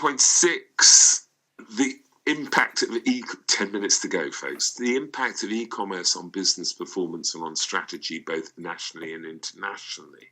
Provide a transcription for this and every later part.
11.6, the impact of 10 minutes to go, folks. The impact of e-commerce on business performance and on strategy, both nationally and internationally.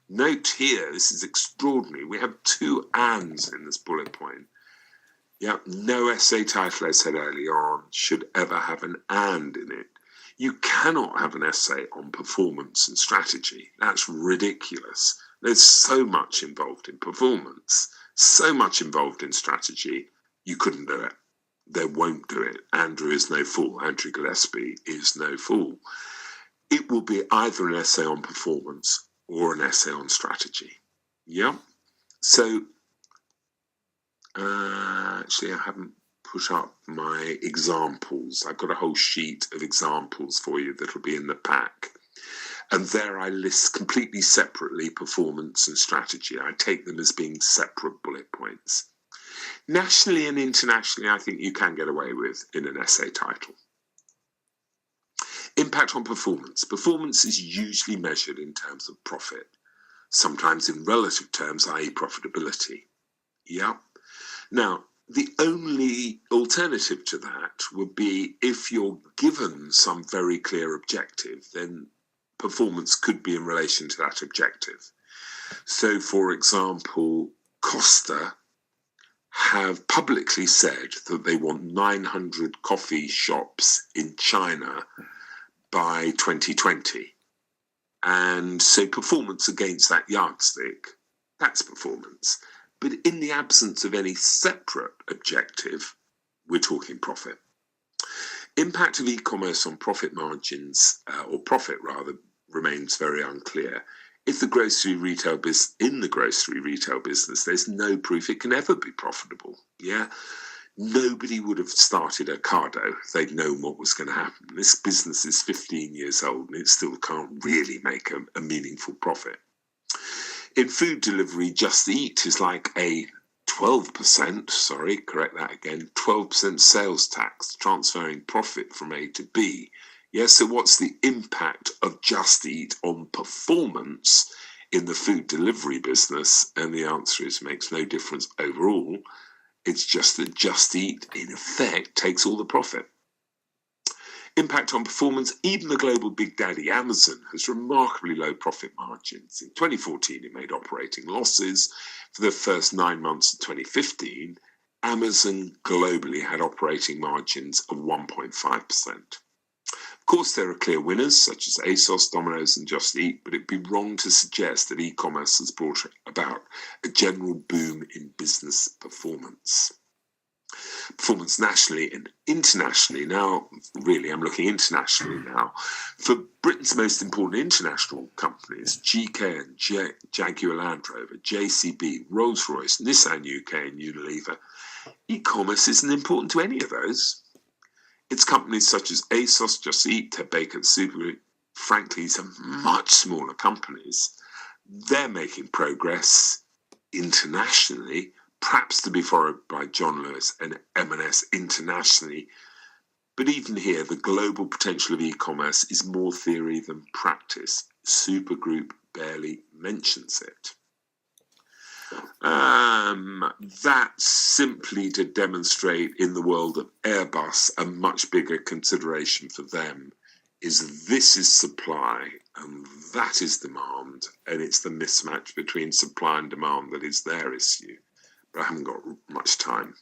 Note here, this is extraordinary. We have two ands in this bullet point. Yeah, no essay title, I said earlier on, should ever have an and in it. You cannot have an essay on performance and strategy. That's ridiculous. There's so much involved in performance, so much involved in strategy, you couldn't do it. They won't do it. Andrew is no fool. Andrew Gillespie is no fool. It will be either an essay on performance or an essay on strategy. Yeah. So, actually, I haven't put up my examples. I've got a whole sheet of examples for you that will be in the pack. And there I list completely separately performance and strategy. I take them as being separate bullet points. Nationally and internationally, I think you can get away with in an essay title. Impact on performance. Performance is usually measured in terms of profit, sometimes in relative terms, i.e. profitability. Yeah. Now, the only alternative to that would be if you're given some very clear objective, then performance could be in relation to that objective. So, for example, Costa have publicly said that they want 900 coffee shops in China by 2020. And so performance against that yardstick, that's performance. But in the absence of any separate objective, we're talking profit. Impact of e-commerce on profit margins, or profit rather, remains very unclear. In the grocery retail business, there's no proof it can ever be profitable. Yeah, nobody would have started Ocado if they'd known what was going to happen. This business is 15 years old and it still can't really make a meaningful profit. In food delivery, Just Eat is like a 12% sales tax, transferring profit from A to B. Yes, so what's the impact of Just Eat on performance in the food delivery business? And the answer is makes no difference overall. It's just that Just Eat, in effect, takes all the profit. Impact on performance, even the global big daddy Amazon has remarkably low profit margins. In 2014, it made operating losses. For the first 9 months of 2015, Amazon globally had operating margins of 1.5%. Of course, there are clear winners such as ASOS, Domino's and Just Eat, but it'd be wrong to suggest that e-commerce has brought about a general boom in business performance. Performance nationally and internationally. Now, really, I'm looking internationally now. For Britain's most important international companies, GK and Jaguar Land Rover, JCB, Rolls-Royce, Nissan UK and Unilever, e-commerce isn't important to any of those. It's companies such as ASOS, Just Eat, Ted Baker, Super, frankly, some much smaller companies. They're making progress internationally, perhaps to be followed by John Lewis and M&S internationally. But even here, the global potential of e-commerce is more theory than practice. Supergroup barely mentions it. That's simply to demonstrate in the world of Airbus, a much bigger consideration for them is this is supply and that is demand, and it's the mismatch between supply and demand that is their issue. But I haven't got much time.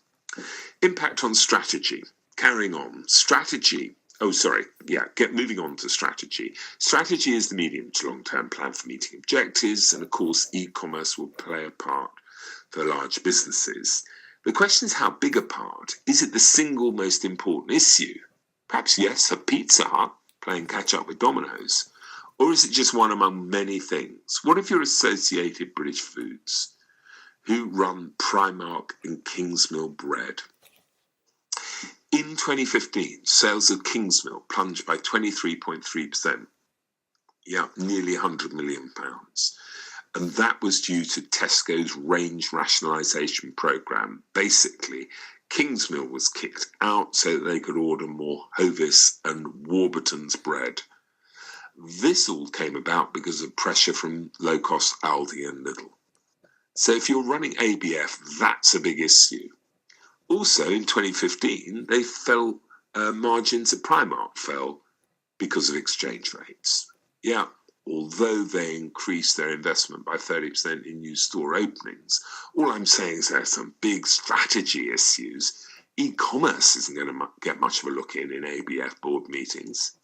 Impact on strategy. Carrying on. Strategy. Moving on to strategy. Strategy is the medium to long-term plan for meeting objectives, and of course, e-commerce will play a part for large businesses. The question is how big a part? Is it the single most important issue? Perhaps yes, for Pizza Hut, playing catch-up with Domino's. Or is it just one among many things? What if you're Associated British Foods, who run Primark and Kingsmill Bread? In 2015, sales of Kingsmill plunged by 23.3%. Yeah, nearly £100 million. And that was due to Tesco's range rationalisation programme. Basically, Kingsmill was kicked out so that they could order more Hovis and Warburton's bread. This all came about because of pressure from low-cost Aldi and Lidl. So if you're running ABF, that's a big issue. Also, in 2015, they fell, margins at Primark fell because of exchange rates. Yeah, although they increased their investment by 30% in new store openings, all I'm saying is there are some big strategy issues. E-commerce isn't going to get much of a look in ABF board meetings.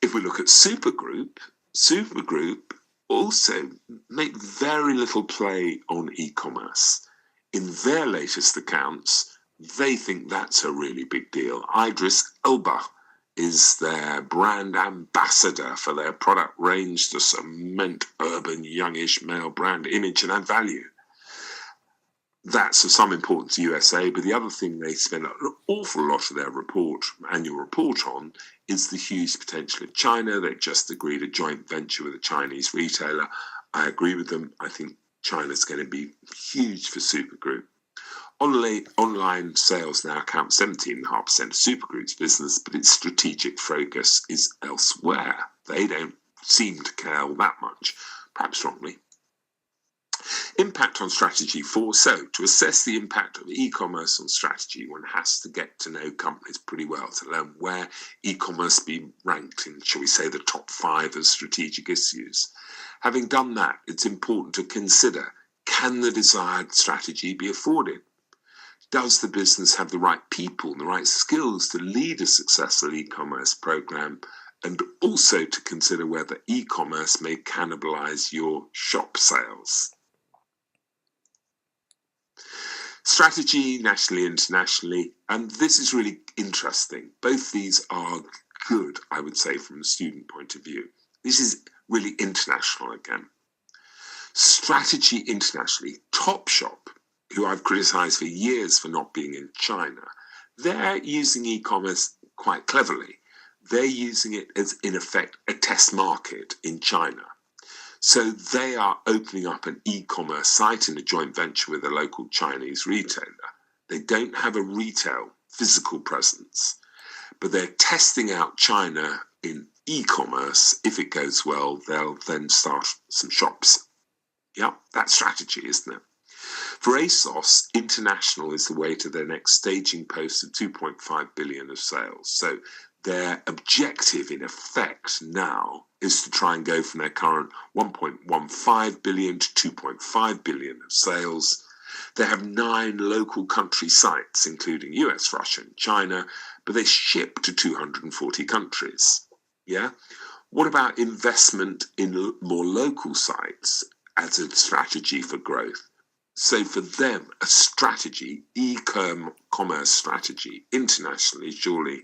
If we look at Supergroup also make very little play on e-commerce. In their latest accounts, they think that's a really big deal. Idris Elba is their brand ambassador for their product range to cement urban, youngish male brand image and add value. That's of some importance to USA, but the other thing they spend an awful lot of their annual report on is the huge potential of China. They've just agreed a joint venture with a Chinese retailer. I agree with them. I think China's going to be huge for Supergroup. Online sales now account 17.5% of Supergroup's business, but its strategic focus is elsewhere. They don't seem to care all that much, perhaps wrongly. Impact on strategy 4. So, to assess the impact of e-commerce on strategy, one has to get to know companies pretty well to learn where e-commerce be ranked in, shall we say, the top 5 of strategic issues. Having done that, it's important to consider, can the desired strategy be afforded? Does the business have the right people and the right skills to lead a successful e-commerce program? And also to consider whether e-commerce may cannibalize your shop sales. Strategy, nationally, internationally, and this is really interesting. Both these are good, I would say, from the student point of view. This is really international again. Strategy internationally, Topshop, who I've criticized for years for not being in China, they're using e-commerce quite cleverly. They're using it as, in effect, a test market in China. So they are opening up an e-commerce site in a joint venture with a local Chinese retailer. They don't have a retail physical presence, but they're testing out China in e-commerce. If it goes well, they'll then start some shops. Yeah, that's strategy, isn't it? For ASOS, international is the way to their next staging post of 2.5 billion of sales. So their objective, in effect, now is to try and go from their current 1.15 billion to 2.5 billion of sales. They have 9 local country sites, including US, Russia, and China, but they ship to 240 countries. Yeah? What about investment in more local sites as a strategy for growth? So for them, a strategy, e-commerce strategy, internationally, surely,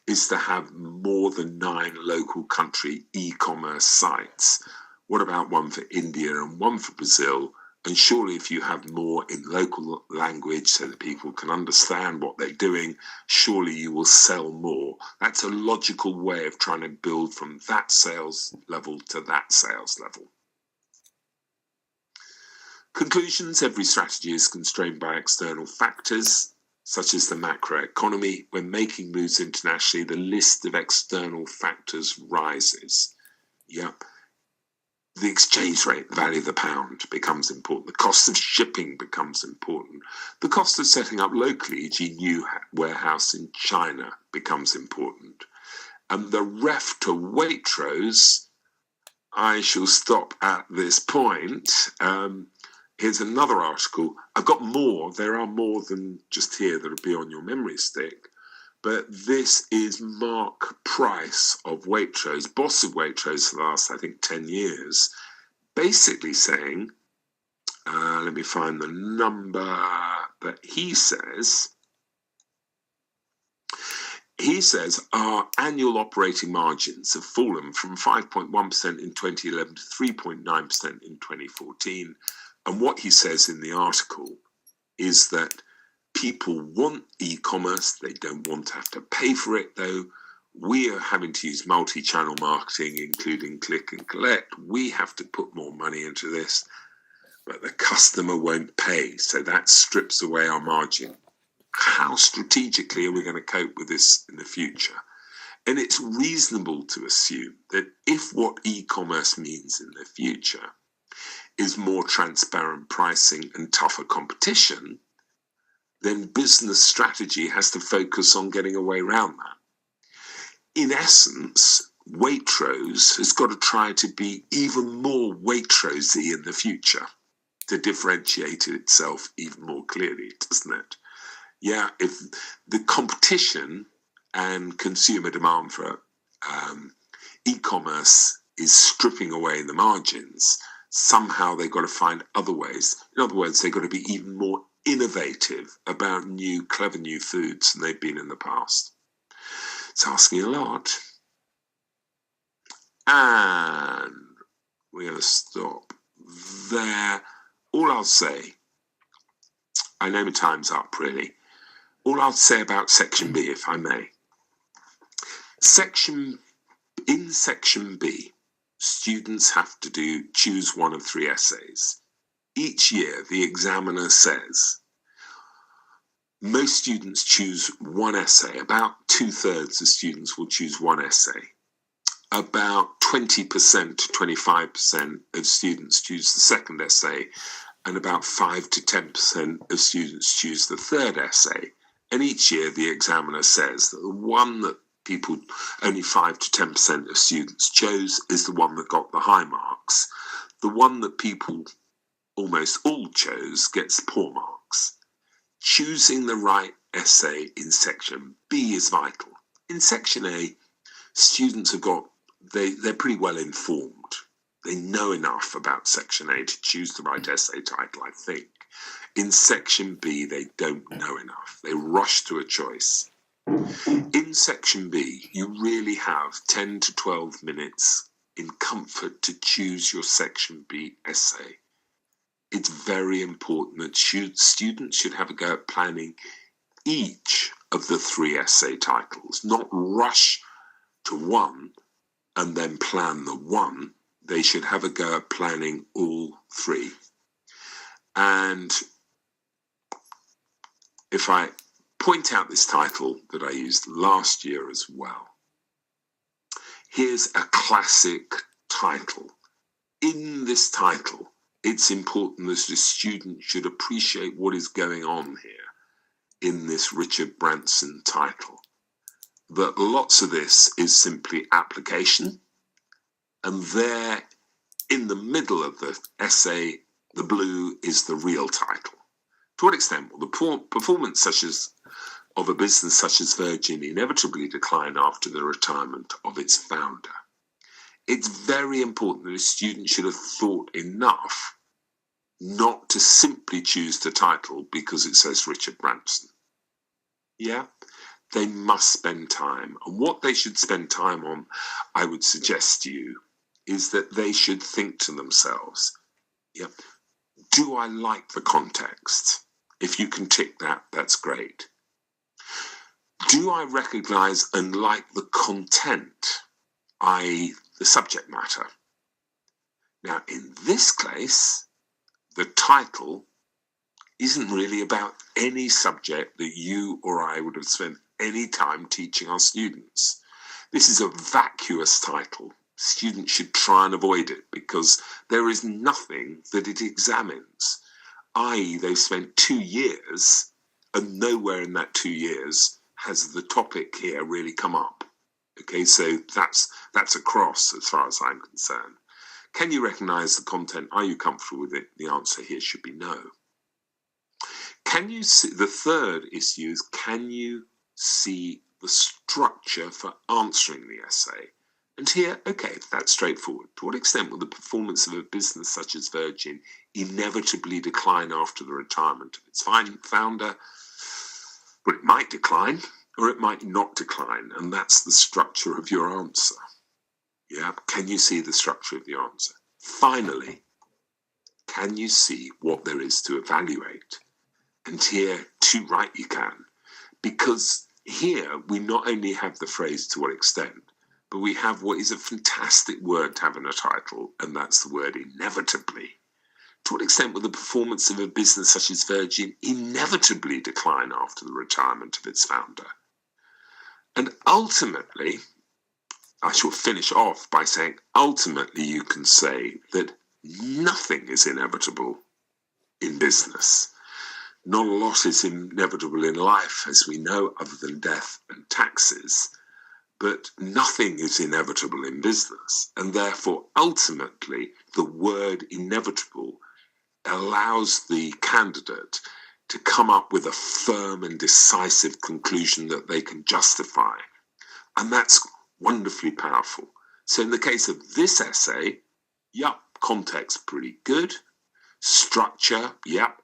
is to have more than 9 local country e-commerce sites. What about one for India and one for Brazil? And surely if you have more in local language so that people can understand what they're doing, surely you will sell more. That's a logical way of trying to build from that sales level to that sales level. Conclusions: every strategy is constrained by external factors, such as the macroeconomy. When making moves internationally, the list of external factors rises. Yep. The exchange rate, the value of the pound, becomes important. The cost of shipping becomes important. The cost of setting up locally, e.g. new warehouse in China, becomes important. And the ref to Waitrose, I shall stop at this point. Here's another article. I've got more. There are more than just here that'll be on your memory stick. But this is Mark Price of Waitrose, boss of Waitrose for the last, I think, 10 years, basically saying, let me find the number that he says. He says our annual operating margins have fallen from 5.1% in 2011 to 3.9% in 2014. And what he says in the article is that people want e-commerce. They don't want to have to pay for it, though. We are having to use multi-channel marketing, including click and collect. We have to put more money into this, but the customer won't pay. So that strips away our margin. How strategically are we going to cope with this in the future? And it's reasonable to assume that if what e-commerce means in the future is more transparent pricing and tougher competition, then business strategy has to focus on getting a way around that. In essence, Waitrose has got to try to be even more Waitrose-y in the future to differentiate itself even more clearly, doesn't it? Yeah, if the competition and consumer demand for e-commerce is stripping away the margins, somehow they've got to find other ways. In other words, they've got to be even more innovative about new, clever new foods than they've been in the past. It's asking a lot. And we're going to stop there. All I'll say, I know my time's up really. All I'll say about Section B, if I may. In Section B, students have to choose one of 3 essays. Each year, the examiner says, most students choose one essay. About 2/3 of students will choose one essay. About 20% to 25% of students choose the second essay, and about 5 to 10% of students choose the third essay. And each year, the examiner says that the one that only 5 to 10% of students chose is the one that got the high marks. The one that people almost all chose gets poor marks. Choosing the right essay in Section B is vital. In Section A, students they're pretty well informed. They know enough about Section A to choose the right essay title, I think. In Section B, they don't know enough. They rush to a choice. In Section B, you really have 10 to 12 minutes in comfort to choose your Section B essay. It's very important that students should have a go at planning each of the 3 essay titles, not rush to one and then plan the one. They should have a go at planning all 3. And if I point out this title that I used last year as well, here's a classic title. In this title, it's important that the student should appreciate what is going on here in this Richard Branson title. That lots of this is simply application, and there in the middle of the essay, the blue is the real title. To what extent will the performance of a business such as Virgin inevitably decline after the retirement of its founder? It's very important that a student should have thought enough not to simply choose the title because it says Richard Branson. Yeah, they must spend time. And what they should spend time on, I would suggest to you, is that they should think to themselves, yeah, do I like the context? If you can tick that, that's great. Do I recognize and like the content, i.e. the subject matter? Now, in this case, the title isn't really about any subject that you or I would have spent any time teaching our students. This is a vacuous title. Students should try and avoid it because there is nothing that it examines. i.e. they've spent 2 years and nowhere in that 2 years has the topic here really come up. Okay, so that's a cross as far as I'm concerned. Can you recognize the content? Are you comfortable with it? The answer here should be no. Can you see, the third issue is, can you see the structure for answering the essay? And here, okay, that's straightforward. To what extent will the performance of a business such as Virgin inevitably decline after the retirement of its founder? Well, it might decline or it might not decline, and that's the structure of your answer. Yeah, can you see the structure of the answer? Finally, can you see what there is to evaluate? And here, too right you can, because here we not only have the phrase to what extent, but we have what is a fantastic word to have in a title, and that's the word inevitably. To what extent will the performance of a business such as Virgin inevitably decline after the retirement of its founder? And ultimately, I shall finish off by saying, ultimately you can say that Nothing is inevitable in business. Not a lot is inevitable in life, as we know, other than death and taxes. But nothing is inevitable in business. And therefore, ultimately, the word inevitable allows the candidate to come up with a firm and decisive conclusion that they can justify. And that's wonderfully powerful. So in the case of this essay, context pretty good. Structure,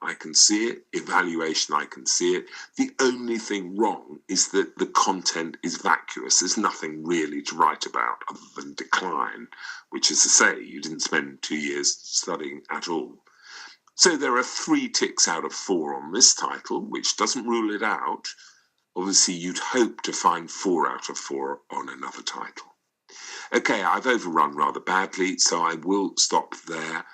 I can see it. Evaluation, I can see it. The only thing wrong is that the content is vacuous. There's nothing really to write about other than decline, which is to say, you didn't spend 2 years studying at all. So there are 3 ticks out of 4 on this title, which doesn't rule it out. Obviously, you'd hope to find 4 out of 4 on another title. Okay, I've overrun rather badly, so I will stop there.